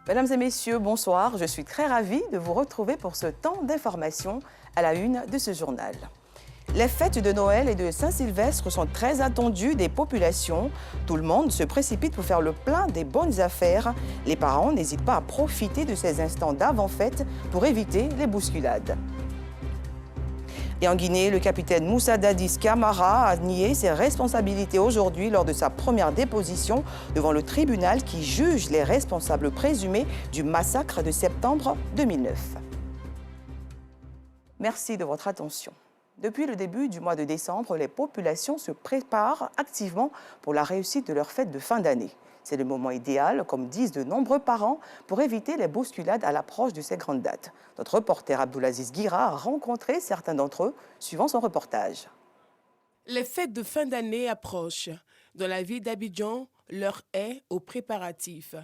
Mesdames et messieurs, bonsoir. Je suis très ravie de vous retrouver pour ce temps d'information à la une de ce journal. Les fêtes de Noël et de Saint-Sylvestre sont très attendues des populations. Tout le monde se précipite pour faire le plein des bonnes affaires. Les parents n'hésitent pas à profiter de ces instants d'avant-fête pour éviter les bousculades. Et en Guinée, le capitaine Moussa Dadis Camara a nié ses responsabilités aujourd'hui lors de sa première déposition devant le tribunal qui juge les responsables présumés du massacre de septembre 2009. Merci de votre attention. Depuis le début du mois de décembre, les populations se préparent activement pour la réussite de leur fête de fin d'année. C'est le moment idéal, comme disent de nombreux parents, pour éviter les bousculades à l'approche de ces grandes dates. Notre reporter Abdoulaziz Guira a rencontré certains d'entre eux, suivant son reportage. Les fêtes de fin d'année approchent. Dans la ville d'Abidjan, l'heure est aux préparatifs.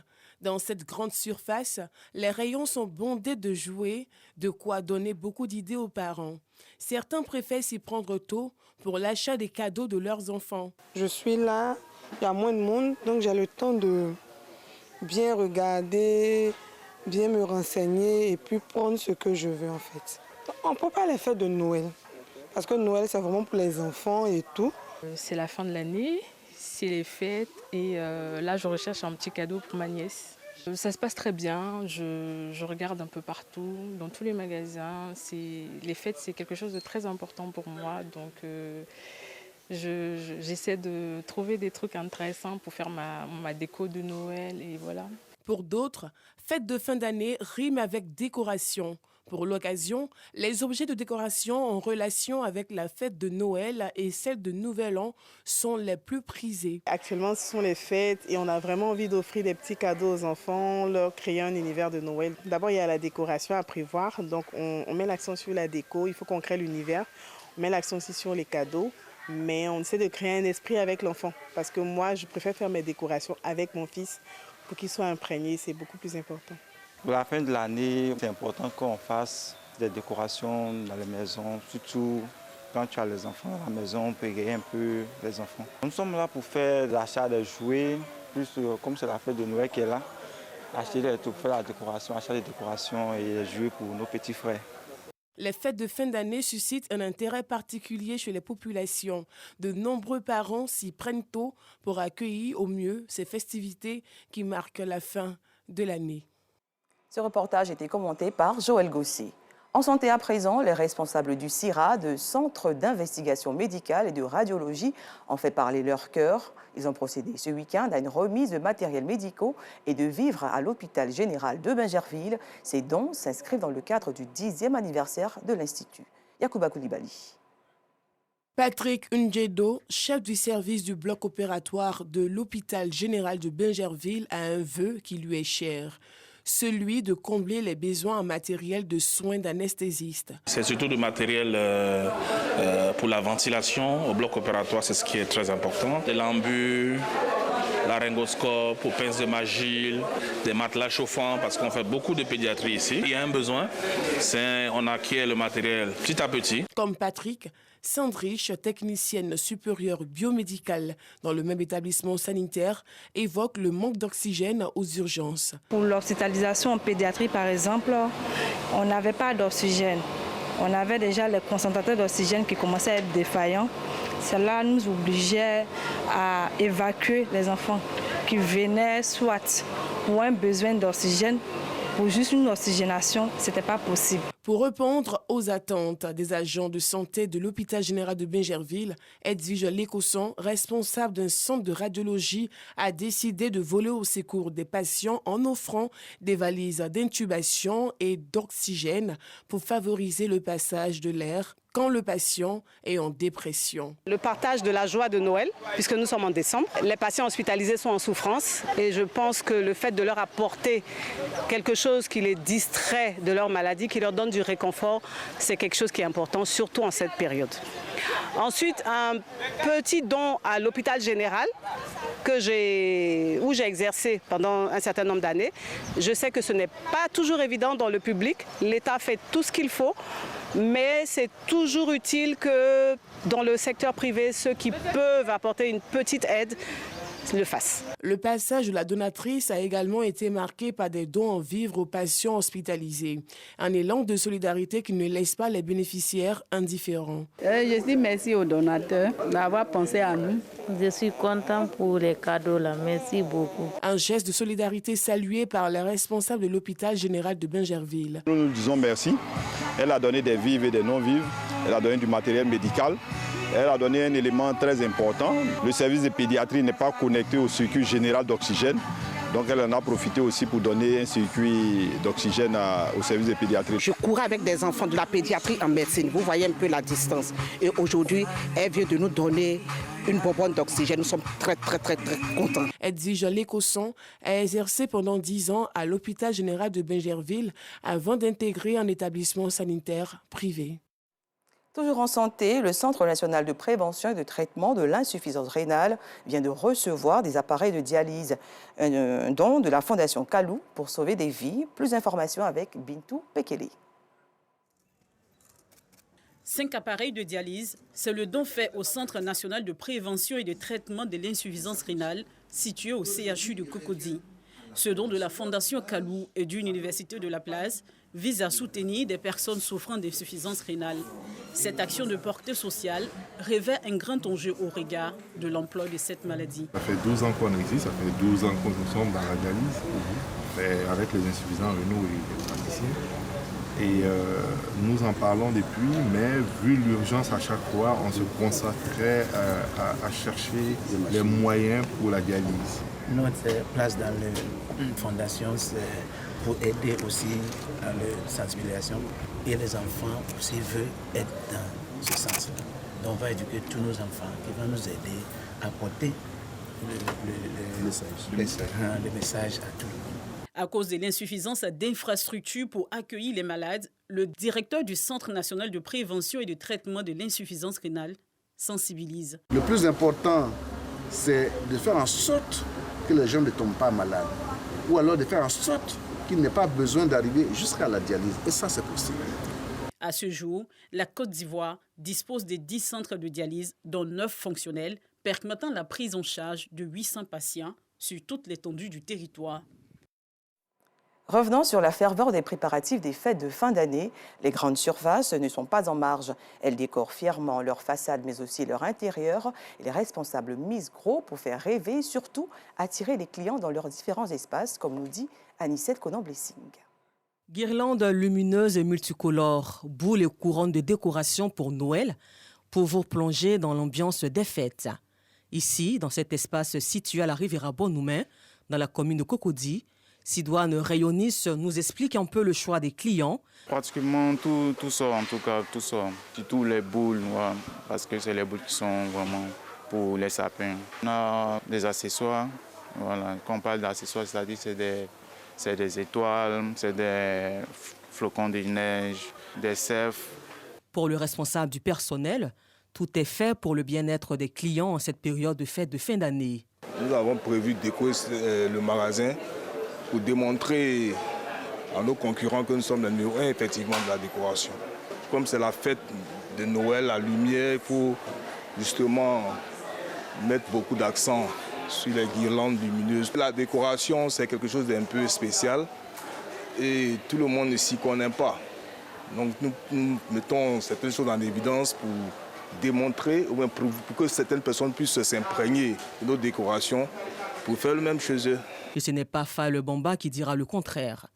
Dans cette grande surface, les rayons sont bondés de jouets, de quoi donner beaucoup d'idées aux parents. Certains préfèrent s'y prendre tôt pour l'achat des cadeaux de leurs enfants. Je suis là, il y a moins de monde, donc j'ai le temps de bien regarder, bien me renseigner et puis prendre ce que je veux en fait. On ne peut pas les fêtes de Noël, parce que Noël c'est vraiment pour les enfants et tout. C'est la fin de l'année, c'est les fêtes et là je recherche un petit cadeau pour ma nièce. Ça se passe très bien, je regarde un peu partout, dans tous les magasins. Les fêtes c'est quelque chose de très important pour moi, donc j'essaie de trouver des trucs intéressants pour faire ma déco de Noël et voilà. Pour d'autres, fête de fin d'année rime avec décoration. Pour l'occasion, les objets de décoration en relation avec la fête de Noël et celle de Nouvel An sont les plus prisés. Actuellement, ce sont les fêtes et on a vraiment envie d'offrir des petits cadeaux aux enfants, leur créer un univers de Noël. D'abord, il y a la décoration à prévoir, donc on met l'accent sur la déco, il faut qu'on crée l'univers. On met l'accent aussi sur les cadeaux, mais on essaie de créer un esprit avec l'enfant. Parce que moi, je préfère faire mes décorations avec mon fils pour qu'il soit imprégné, c'est beaucoup plus important. Pour la fin de l'année, c'est important qu'on fasse des décorations dans les maisons, surtout quand tu as les enfants à la maison, on peut égayer un peu les enfants. Nous sommes là pour faire l'achat des jouets, plus comme c'est la fête de Noël qui est là, acheter les tout, faire la décoration, acheter des décorations et les jouets pour nos petits frères. Les fêtes de fin d'année suscitent un intérêt particulier chez les populations. De nombreux parents s'y prennent tôt pour accueillir au mieux ces festivités qui marquent la fin de l'année. Ce reportage a été commenté par Joël Gossi. En santé à présent, les responsables du CIRA, de Centre d'investigation médicale et de radiologie, ont fait parler leur cœur. Ils ont procédé ce week-end à une remise de matériels médicaux et de vivres à l'hôpital général de Bingerville. Ces dons s'inscrivent dans le cadre du 10e anniversaire de l'Institut. Yacouba Koulibaly. Patrick Ndjedo, chef du service du bloc opératoire de l'hôpital général de Bingerville, a un vœu qui lui est cher. Celui de combler les besoins en matériel de soins d'anesthésistes. C'est surtout du matériel pour la ventilation au bloc opératoire, c'est ce qui est très important. Des lambus, laryngoscope, pinces de Magil, des matelas chauffants parce qu'on fait beaucoup de pédiatrie ici. Il y a un besoin, on acquiert le matériel petit à petit. Comme Patrick, Sandrich, technicienne supérieure biomédicale dans le même établissement sanitaire, évoque le manque d'oxygène aux urgences. Pour l'hospitalisation en pédiatrie, par exemple, on n'avait pas d'oxygène. On avait déjà les concentrateurs d'oxygène qui commençaient à être défaillants. Cela nous obligeait à évacuer les enfants qui venaient soit pour un besoin d'oxygène, pour juste une oxygénation, ce n'était pas possible. Pour répondre aux attentes des agents de santé de l'hôpital général de Bingerville, Edwige Lécosson, responsable d'un centre de radiologie, a décidé de voler au secours des patients en offrant des valises d'intubation et d'oxygène pour favoriser le passage de l'air quand le patient est en dépression. Le partage de la joie de Noël, puisque nous sommes en décembre. Les patients hospitalisés sont en souffrance et je pense que le fait de leur apporter quelque chose qui les distrait de leur maladie, qui leur donne du réconfort, c'est quelque chose qui est important, surtout en cette période. Ensuite, un petit don à l'hôpital général où j'ai exercé pendant un certain nombre d'années. Je sais que ce n'est pas toujours évident dans le public. L'État fait tout ce qu'il faut, mais c'est toujours utile que dans le secteur privé, ceux qui peuvent apporter une petite aide le fassent. Le passage de la donatrice a également été marqué par des dons en vivres aux patients hospitalisés. Un élan de solidarité qui ne laisse pas les bénéficiaires indifférents. Je dis merci aux donateurs d'avoir pensé à nous. Je suis content pour les cadeaux là. Merci beaucoup. Un geste de solidarité salué par les responsables de l'hôpital général de Bingerville. Nous disons merci. Elle a donné des vivres et des non-vivres. Elle a donné du matériel médical. Elle a donné un élément très important. Le service de pédiatrie n'est pas connecté au circuit général d'oxygène. Donc elle en a profité aussi pour donner un circuit d'oxygène au service de pédiatrie. Je courais avec des enfants de la pédiatrie en médecine. Vous voyez un peu la distance. Et aujourd'hui, elle vient de nous donner une bonbonne d'oxygène. Nous sommes très contents. Edwige Lécosson a exercé pendant 10 ans à l'hôpital général de Bingerville avant d'intégrer un établissement sanitaire privé. Toujours en santé, le Centre national de prévention et de traitement de l'insuffisance rénale vient de recevoir des appareils de dialyse, un don de la Fondation Kalou pour sauver des vies. Plus d'informations avec Bintou Pekele. 5 appareils de dialyse, c'est le don fait au Centre national de prévention et de traitement de l'insuffisance rénale situé au CHU de Cocody. Ce don de la Fondation Kalou et d'une université de la Place vise à soutenir des personnes souffrant d'insuffisance rénale. Cette action de portée sociale révèle un grand enjeu au regard de l'emploi de cette maladie. Ça fait 12 ans qu'on existe, ça fait 12 ans que nous sommes dans la dialyse, avec les insuffisants rénaux et les praticiens. Et nous en parlons depuis, mais vu l'urgence à chaque fois, on se consacrait à chercher les moyens pour la dialyse. Notre place dans la fondation, c'est pour aider aussi à la sensibilisation. Et les enfants aussi veulent être dans ce sens-là. Donc on va éduquer tous nos enfants qui vont nous aider à porter le message à tout le monde. À cause de l'insuffisance d'infrastructures pour accueillir les malades, le directeur du Centre national de prévention et de traitement de l'insuffisance rénale sensibilise. Le plus important, c'est de faire en sorte que les gens ne tombent pas malades. Ou alors de faire en sorte qu'il n'ait pas besoin d'arriver jusqu'à la dialyse. Et ça, c'est possible. À ce jour, la Côte d'Ivoire dispose de 10 centres de dialyse, dont 9 fonctionnels, permettant la prise en charge de 800 patients sur toute l'étendue du territoire. Revenons sur la ferveur des préparatifs des fêtes de fin d'année. Les grandes surfaces ne sont pas en marge. Elles décorent fièrement leur façade, mais aussi leur intérieur. Et les responsables misent gros pour faire rêver et surtout attirer les clients dans leurs différents espaces, comme nous dit Anicette Conan-Blessing. Guirlandes lumineuses et multicolores, boules et couronnes de décoration pour Noël, pour vous plonger dans l'ambiance des fêtes. Ici, dans cet espace situé à la Riviera Bonhoumen, dans la commune de Cocody, Sidoine Rayonis nous explique un peu le choix des clients. Pratiquement tout ça, en tout cas, tout ça. Surtout les boules, voilà, parce que c'est les boules qui sont vraiment pour les sapins. On a des accessoires, voilà. Quand on parle d'accessoires, c'est-à-dire c'est des étoiles, c'est des flocons de neige, des cerfs. Pour le responsable du personnel, tout est fait pour le bien-être des clients en cette période de fête de fin d'année. Nous avons prévu de décorer le magasin pour démontrer à nos concurrents que nous sommes le numéro 1 effectivement de la décoration. Comme c'est la fête de Noël, la lumière, il faut justement mettre beaucoup d'accent sur les guirlandes lumineuses. La décoration, c'est quelque chose d'un peu spécial et tout le monde ne s'y connaît pas. Donc nous mettons certaines choses en évidence pour démontrer, ou pour que certaines personnes puissent s'imprégner de nos décorations pour faire le même chez eux. Et ce n'est pas Fall Bamba qui dira le contraire.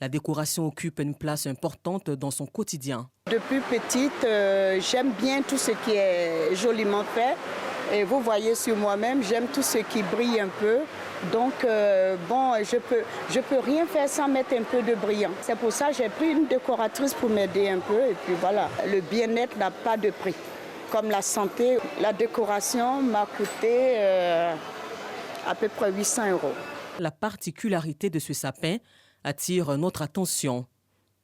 La décoration occupe une place importante dans son quotidien. Depuis petite, j'aime bien tout ce qui est joliment fait. Et vous voyez sur moi-même, j'aime tout ce qui brille un peu. Donc, je peux rien faire sans mettre un peu de brillant. C'est pour ça que j'ai pris une décoratrice pour m'aider un peu. Et puis voilà, le bien-être n'a pas de prix. Comme la santé, la décoration m'a coûté à peu près 800 €. La particularité de ce sapin attire notre attention.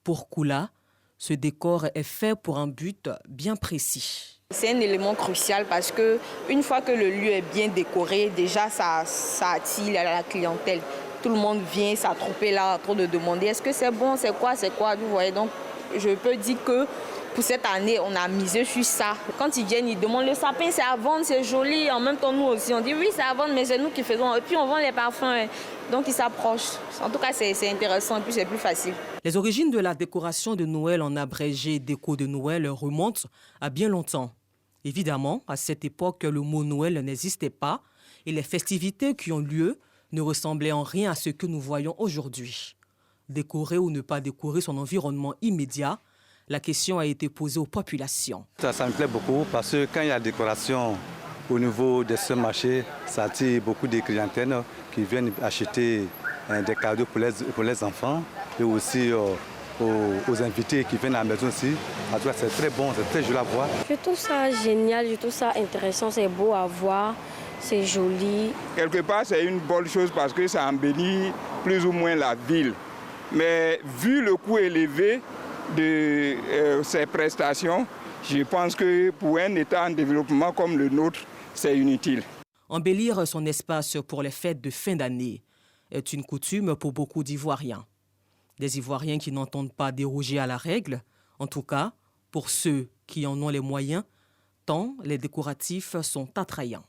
Pour Koula, ce décor est fait pour un but bien précis. C'est un élément crucial parce que une fois que le lieu est bien décoré, déjà ça attire la clientèle. Tout le monde vient s'attrouper là, en train de demander est-ce que c'est bon, c'est quoi, vous voyez. Donc je peux dire que Pour cette année, on a misé sur ça. Quand ils viennent, ils demandent le sapin, c'est à vendre, c'est joli. En même temps, nous aussi, on dit oui, c'est à vendre, mais c'est nous qui faisons. Et puis, on vend les parfums. Donc, ils s'approchent. En tout cas, c'est intéressant et puis c'est plus facile. Les origines de la décoration de Noël en abrégé déco de Noël remontent à bien longtemps. Évidemment, à cette époque, le mot Noël n'existait pas et les festivités qui ont lieu ne ressemblaient en rien à ce que nous voyons aujourd'hui. Décorer ou ne pas décorer son environnement immédiat, la question a été posée aux populations. Ça me plaît beaucoup parce que quand il y a décoration au niveau de ce marché, ça attire beaucoup de clientèles qui viennent acheter des cadeaux pour les enfants et aussi aux invités qui viennent à la maison aussi. En tout cas, c'est très bon, c'est très joli à voir. Je trouve ça génial, je trouve ça intéressant, c'est beau à voir, c'est joli. Quelque part, c'est une bonne chose parce que ça embellit plus ou moins la ville. Mais vu le coût élevé de ces prestations, je pense que pour un État en développement comme le nôtre, c'est inutile. Embellir son espace pour les fêtes de fin d'année est une coutume pour beaucoup d'Ivoiriens. Des Ivoiriens qui n'entendent pas déroger à la règle, en tout cas pour ceux qui en ont les moyens, tant les décoratifs sont attrayants.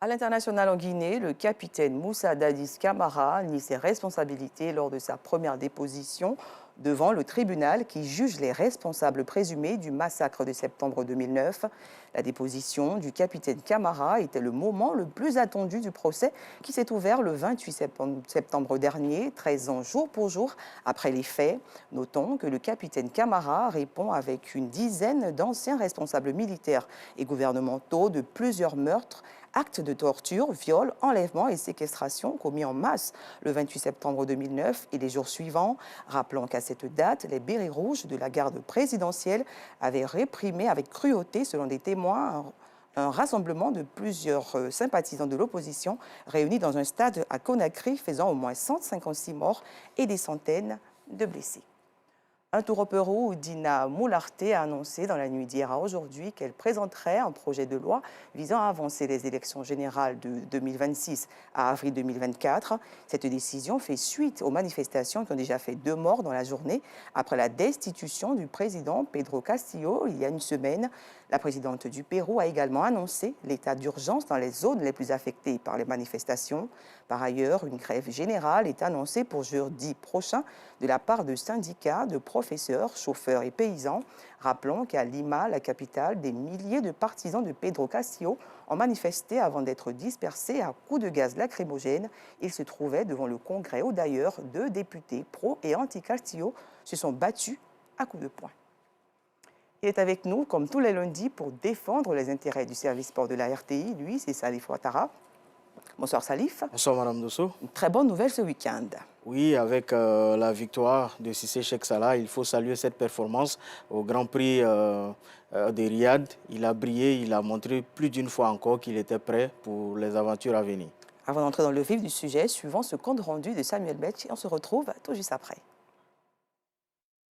À l'international en Guinée, le capitaine Moussa Dadis Camara nie ses responsabilités lors de sa première déposition devant le tribunal qui juge les responsables présumés du massacre de septembre 2009. La déposition du capitaine Camara était le moment le plus attendu du procès qui s'est ouvert le 28 septembre dernier, 13 ans jour pour jour après les faits. Notons que le capitaine Camara répond avec une dizaine d'anciens responsables militaires et gouvernementaux de plusieurs meurtres, actes de torture, viols, enlèvements et séquestrations commis en masse le 28 septembre 2009 et les jours suivants. Rappelons qu'à cette date, les bérets rouges de la garde présidentielle avaient réprimé avec cruauté, selon des témoins, un rassemblement de plusieurs sympathisants de l'opposition réunis dans un stade à Conakry, faisant au moins 156 morts et des centaines de blessés. Un tour au Pérou où Dina Moularte a annoncé dans la nuit d'hier à aujourd'hui qu'elle présenterait un projet de loi visant à avancer les élections générales de 2026 à avril 2024. Cette décision fait suite aux manifestations qui ont déjà fait 2 morts dans la journée après la destitution du président Pedro Castillo il y a une semaine. La présidente du Pérou a également annoncé l'état d'urgence dans les zones les plus affectées par les manifestations. Par ailleurs, une grève générale est annoncée pour jeudi prochain de la part de syndicats, de professeurs, chauffeurs et paysans. Rappelons qu'à Lima, la capitale, des milliers de partisans de Pedro Castillo ont manifesté avant d'être dispersés à coups de gaz lacrymogène. Ils se trouvaient devant le Congrès où d'ailleurs 2 députés pro et anti-Castillo se sont battus à coups de poing. Il est avec nous, comme tous les lundis, pour défendre les intérêts du service sport de la RTI. Lui, c'est Salif Ouattara. Bonsoir Salif. Bonsoir Madame Dosso. Une très bonne nouvelle ce week-end. Oui, avec la victoire de Cissé Cheikh Salah, il faut saluer cette performance au Grand Prix de Riyad. Il a brillé, il a montré plus d'une fois encore qu'il était prêt pour les aventures à venir. Avant d'entrer dans le vif du sujet, suivant ce compte rendu de Samuel Betch, on se retrouve tout juste après.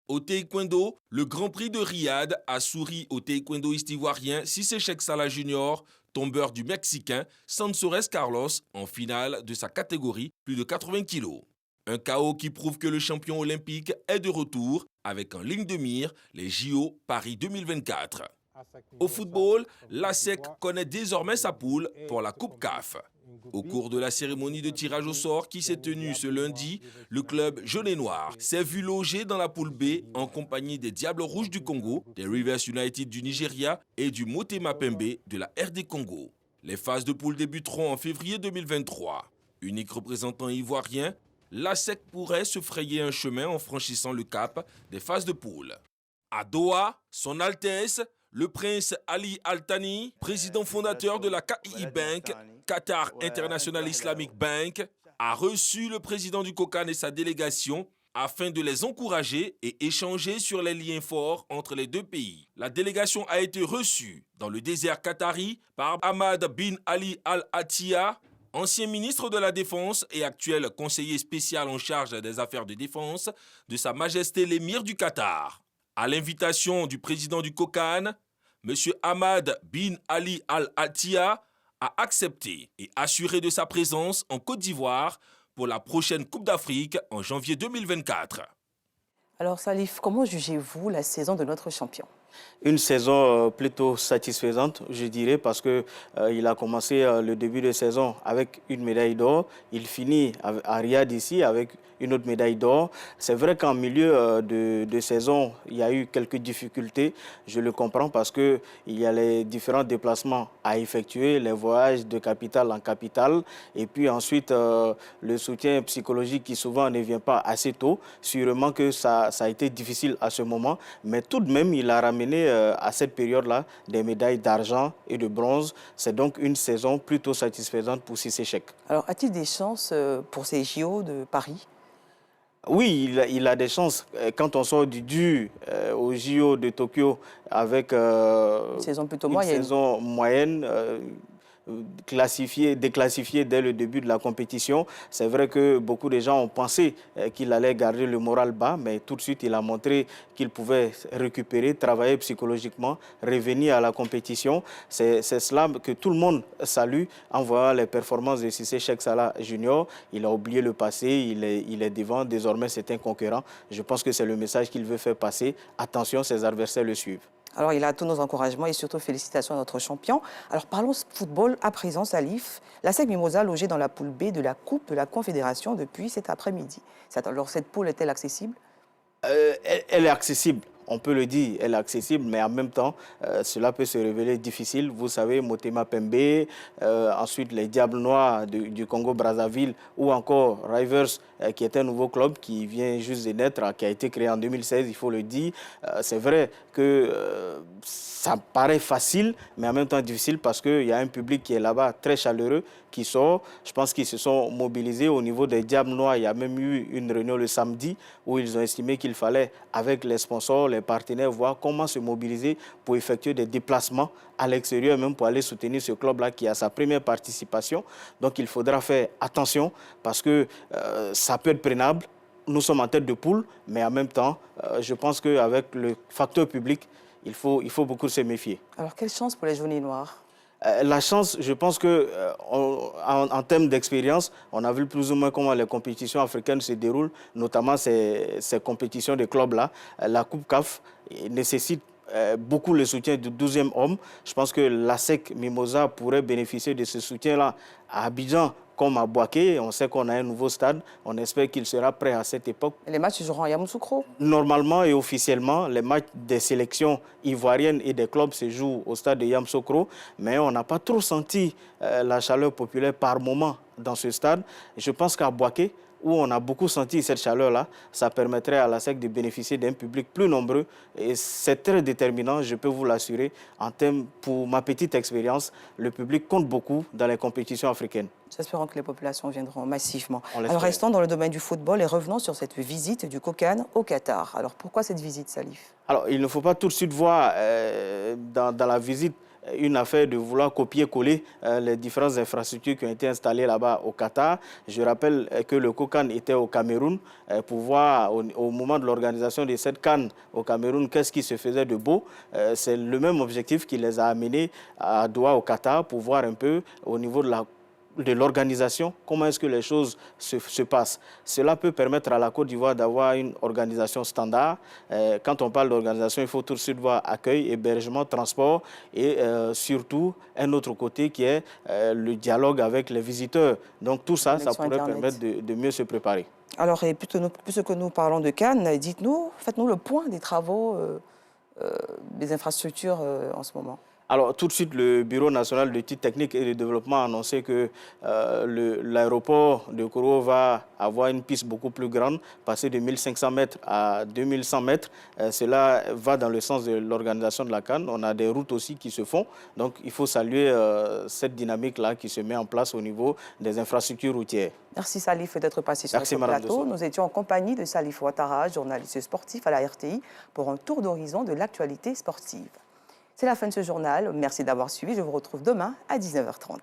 Au taekwondo, le Grand Prix de Riyad a souri au taekwondoïste ivoirien Cissé Cheikh Salah Junior, tombeur du Mexicain Sansores Carlos en finale de sa catégorie plus de 80 kg. Un KO qui prouve que le champion olympique est de retour avec en ligne de mire les JO Paris 2024. Au football, l'ASEC connaît désormais sa poule pour la Coupe CAF. Au cours de la cérémonie de tirage au sort qui s'est tenue ce lundi, le club jaune et noir s'est vu loger dans la poule B en compagnie des Diables Rouges du Congo, des Rivers United du Nigeria et du Motema Pembe de la RD Congo. Les phases de poule débuteront en février 2023. Unique représentant ivoirien, l'ASEC pourrait se frayer un chemin en franchissant le cap des phases de poule. À Doha, son Altesse, le prince Ali Al Thani, président fondateur de la KII Bank, Qatar International Islamic Bank, a reçu le président du COCAN et sa délégation afin de les encourager et échanger sur les liens forts entre les 2 pays. La délégation a été reçue dans le désert qatari par Ahmad bin Ali Al Attiyah, ancien ministre de la Défense et actuel conseiller spécial en charge des affaires de défense de Sa Majesté l'émir du Qatar. À l'invitation du président du COCAN, M. Ahmad bin Ali Al Attiyah a accepté et assuré de sa présence en Côte d'Ivoire pour la prochaine Coupe d'Afrique en janvier 2024. Alors Salif, comment jugez-vous la saison de notre champion? Une saison plutôt satisfaisante, je dirais, parce qu'il a commencé le début de saison avec une médaille d'or. Il finit à Riyad ici avec une autre médaille d'or. C'est vrai qu'en milieu de saison, il y a eu quelques difficultés. Je le comprends parce qu'il y a les différents déplacements à effectuer, les voyages de capitale en capitale. Et puis ensuite, le soutien psychologique qui souvent ne vient pas assez tôt. Sûrement que ça a été difficile à ce moment. Mais tout de même, il a ramené à cette période-là des médailles d'argent et de bronze. C'est donc une saison plutôt satisfaisante pour Cissé Cheikh. Alors, a-t-il des chances pour ces JO de Paris? Oui, il a des chances. Quand on sort du dur au JO de Tokyo avec une saison plutôt moyenne. Une saison moyenne déclassifié dès le début de la compétition. C'est vrai que beaucoup de gens ont pensé qu'il allait garder le moral bas, mais tout de suite, il a montré qu'il pouvait récupérer, travailler psychologiquement, revenir à la compétition. C'est cela que tout le monde salue en voyant les performances de Cissé Cheikh Salah Junior. Il a oublié le passé, il est devant, désormais c'est un concurrent. Je pense que c'est le message qu'il veut faire passer. Attention, ses adversaires le suivent. Alors, il a tous nos encouragements et surtout félicitations à notre champion. Alors, parlons football à présent, Salif. La SEC Mimosa logée dans la poule B de la Coupe de la Confédération depuis cet après-midi. Alors, cette poule est-elle accessible? Elle est accessible. On peut le dire, elle est accessible, mais en même temps, cela peut se révéler difficile. Vous savez, Motema Pembe, ensuite les Diables Noirs du Congo-Brazzaville ou encore Rivers, qui est un nouveau club qui vient juste de naître, qui a été créé en 2016, il faut le dire. C'est vrai que ça paraît facile, mais en même temps difficile parce qu'il y a un public qui est là-bas très chaleureux, qui sort. Je pense qu'ils se sont mobilisés au niveau des Diables Noirs. Il y a même eu une réunion le samedi où ils ont estimé qu'il fallait, avec les sponsors, les partenaires, voir comment se mobiliser pour effectuer des déplacements à l'extérieur, même pour aller soutenir ce club-là qui a sa première participation. Donc il faudra faire attention parce que ça peut être prenable. Nous sommes en tête de poule, mais en même temps, je pense qu'avec le facteur public, il faut beaucoup se méfier. Alors quelle chance pour les jaunes et noirs? La chance, je pense qu'en termes d'expérience, on a vu plus ou moins comment les compétitions africaines se déroulent, notamment ces compétitions de clubs-là. La Coupe CAF nécessite beaucoup le soutien du 12e homme. Je pense que la SEC Mimosa pourrait bénéficier de ce soutien-là à Abidjan comme à Bouaké. On sait qu'on a un nouveau stade. On espère qu'il sera prêt à cette époque. Et les matchs se joueront à Yamoussoukro? Normalement et officiellement, les matchs des sélections ivoiriennes et des clubs se jouent au stade de Yamoussoukro. Mais on n'a pas trop senti la chaleur populaire par moment dans ce stade. Je pense qu'à Bouaké, où on a beaucoup senti cette chaleur-là, ça permettrait à la SEC de bénéficier d'un public plus nombreux. Et c'est très déterminant, je peux vous l'assurer. Pour ma petite expérience, le public compte beaucoup dans les compétitions africaines. J'espère que les populations viendront massivement. Alors restons dans le domaine du football et revenons sur cette visite du COCAN au Qatar. Alors pourquoi cette visite, Salif? Alors il ne faut pas tout de suite voir dans la visite une affaire de vouloir copier-coller les différentes infrastructures qui ont été installées là-bas au Qatar. Je rappelle que le COCAN était au Cameroun pour voir au moment de l'organisation de cette CAN au Cameroun qu'est-ce qui se faisait de beau. C'est le même objectif qui les a amenés à Doha au Qatar pour voir un peu au niveau de l'organisation, comment est-ce que les choses se passent. Cela peut permettre à la Côte d'Ivoire d'avoir une organisation standard. Quand on parle d'organisation, il faut tout de suite voir accueil, hébergement, transport et surtout un autre côté qui est le dialogue avec les visiteurs. Donc tout ça, ça pourrait permettre de mieux se préparer. Alors, et puisque nous parlons de Cannes, dites-nous, faites-nous le point des travaux des infrastructures en ce moment. Alors, tout de suite, le Bureau national d'études techniques et de développement a annoncé que l'aéroport de Koro va avoir une piste beaucoup plus grande, passer de 1500 mètres à 2100 mètres. Cela va dans le sens de l'organisation de la CAN. On a des routes aussi qui se font. Donc, il faut saluer cette dynamique-là qui se met en place au niveau des infrastructures routières. Merci Salif d'être passé sur notre plateau. Nous étions en compagnie de Salif Ouattara, journaliste sportif à la RTI, pour un tour d'horizon de l'actualité sportive. C'est la fin de ce journal. Merci d'avoir suivi. Je vous retrouve demain à 19h30.